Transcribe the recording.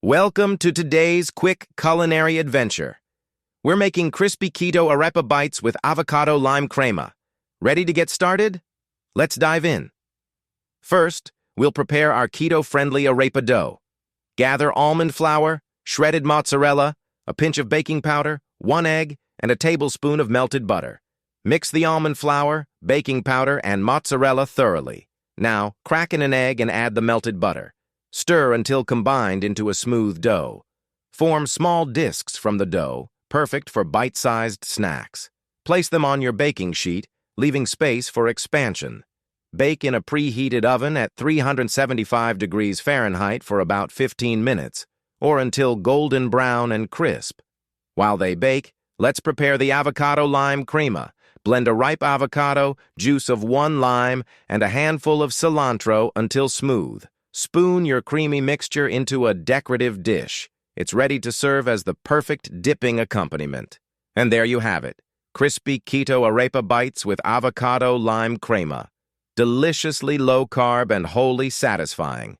Welcome to today's quick culinary adventure. We're making crispy keto arepa bites with avocado lime crema. Ready to get started? Let's dive in. First, we'll prepare our keto-friendly arepa dough. Gather almond flour, shredded mozzarella, a pinch of baking powder, 1 egg, and a tablespoon of melted butter. Mix the almond flour, baking powder, and mozzarella thoroughly. Now, crack in an egg and add the melted butter. Stir until combined into a smooth dough. Form small discs from the dough, perfect for bite-sized snacks. Place them on your baking sheet, leaving space for expansion. Bake in a preheated oven at 375 degrees Fahrenheit for about 15 minutes, or until golden brown and crisp. While they bake, let's prepare the avocado lime crema. Blend a ripe avocado, juice of 1 lime, and a handful of cilantro until smooth. Spoon your creamy mixture into a decorative dish. It's ready to serve as the perfect dipping accompaniment. And there you have it, crispy keto arepa bites with avocado lime crema. Deliciously low-carb and wholly satisfying.